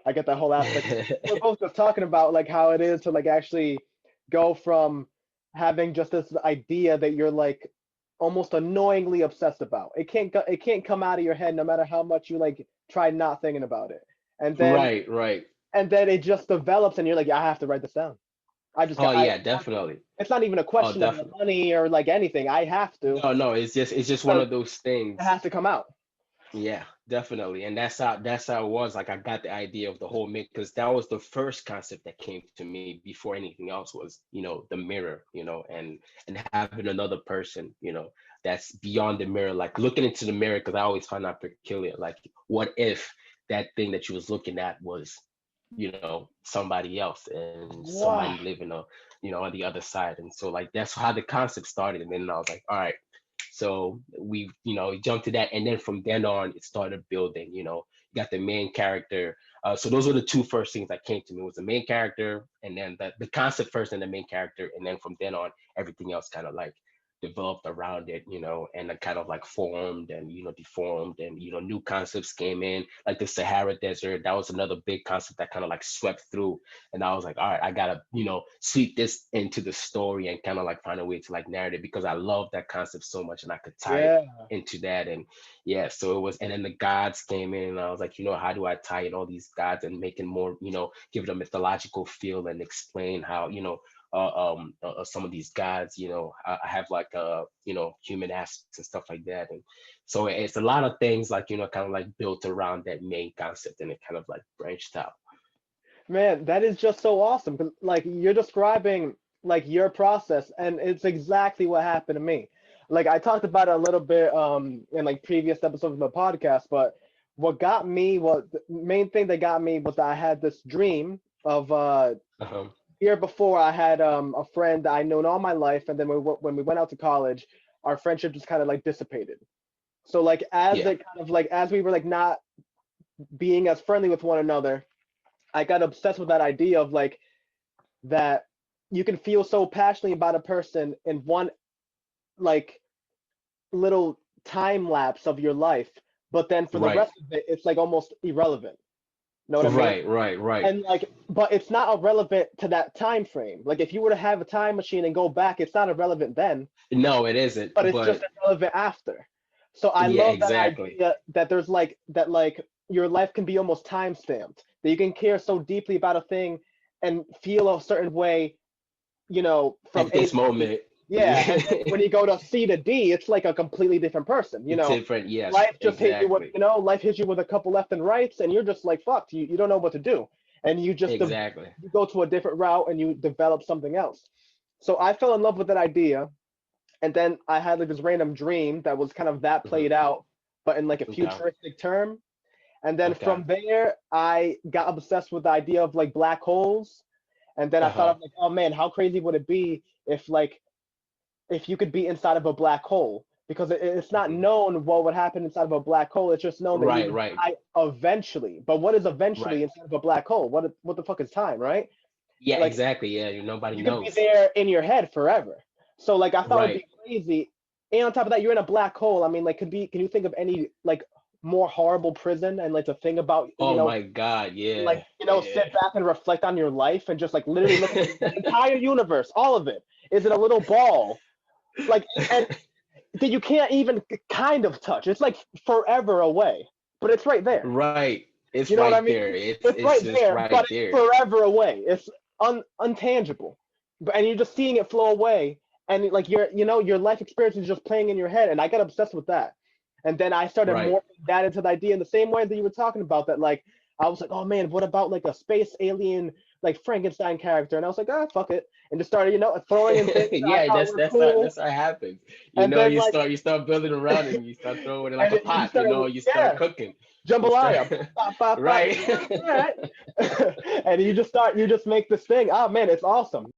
I get that whole aspect. We're both just talking about like how it is to like actually go from having just this idea that you're like almost annoyingly obsessed about. It can't come out of your head no matter how much you like try not thinking about it. And then Right, right. it just develops and you're like, yeah, I have to write this down. Oh I yeah, have to. definitely. It's not even a Oh, question of definitely. money or like anything. I have to No, no, it's just one because of those it things. has to come out. Yeah, definitely. And that's how it was. Like I got the idea of the whole myth because that was the first concept that came to me before anything else was, the mirror, and having another person, that's beyond the mirror, like looking into the mirror, because I always find that peculiar. Like, what if that thing that you was looking at was, somebody else and somebody Wow. living on the other side. And so like that's how the concept started. And then I was like, all right. So we, jumped to that, and then from then on, it started building. You got the main character. So those were the two first things that came to me was the main character, and then the concept first, and the main character, and then from then on, everything else kind of like developed around it, and it kind of like formed and deformed, and new concepts came in, like the Sahara Desert. That was another big concept that kind of like swept through, and I was like, all right, I gotta sweep this into the story and kind of like find a way to like narrate it because I love that concept so much, and I could tie it Yeah. into that. And yeah, so it was, and then the gods came in, and I was like, how do I tie in all these gods and make it more, give it a mythological feel and explain how, some of these gods, I have like human aspects and stuff like that. And so it's a lot of things like, kind of like built around that main concept, and it kind of like branched out. Man, that is just so awesome. 'Cause, like you're describing like your process, and it's exactly what happened to me. Like I talked about it a little bit in like previous episodes of the podcast, but what got me, what the main thing that got me was that I had this dream of Uh-huh. year before I had a friend that I known all my life, and then when we went out to college, our friendship just kind of like dissipated. So like as Yeah. it kind of like as we were like not being as friendly with one another, I got obsessed with that idea of like that you can feel so passionately about a person in one like little time lapse of your life, but then for the Right. rest of it, it's like almost irrelevant. Know what I mean? Right. Right. Right. And like, but it's not irrelevant to that time frame. Like, if you were to have a time machine and go back, it's not irrelevant then, No, it isn't. but it's just But irrelevant after. So I yeah, love that exactly. idea that there's like that like your life can be almost time stamped. That you can care so deeply about a thing and feel a certain way, from At A this to B. moment, Yeah, and then yeah. when you go to C to D, it's like a completely different person. Different. Yes, Life just hit you with, exactly. life hits you with a couple left and rights, and you're just like fucked. You don't know what to do, and Exactly. you go to a different route and you develop something else. So I fell in love with that idea, and then I had like this random dream that was kind of that Hmm. played out, but in like a Okay. futuristic term. And then Okay. from there, I got obsessed with the idea of like black holes. And then I thought Uh-huh. of like, oh man, how crazy would it be if like if you could be inside of a black hole? Because it's not Hmm. known what would happen inside of a black hole. It's just known that you Right. would Right. die eventually. But what is eventually Right. inside of a black hole? What the fuck is time, right? Yeah. Like Exactly. Yeah. Nobody you could be knows. there in your head forever. So like I thought it would Right. be crazy. And on top of that, you're in a black hole. I mean, like, can you think of any like more horrible prison and like to think about, Oh my God. like, Yeah. Yeah. sit back and reflect on your life and just like literally look at the entire universe, all of it is in a little ball, like, and that you can't even kind of touch. It's like forever away, but it's right there. Right. It's You know what right I there. mean? It's It's it's right just there, right but it's there. forever away. It's untangible. But and you're just seeing it flow away, and like your life experience is just playing in your head. And I got obsessed with that. And then I started Right. morphing that into the idea in the same way that you were talking about that. Like I was like, oh man, what about like a space alien like Frankenstein character? And I was like, ah, fuck it, and just started throwing in things that I Yeah, thought that's were that's how cool. that's how it happens. And then like You start building around and you start throwing it like and a you pot. started, You start yeah, cooking. You start jambalaya, pop, pop, pop. right. You're like, all right. And you just make this thing. Oh man, it's awesome.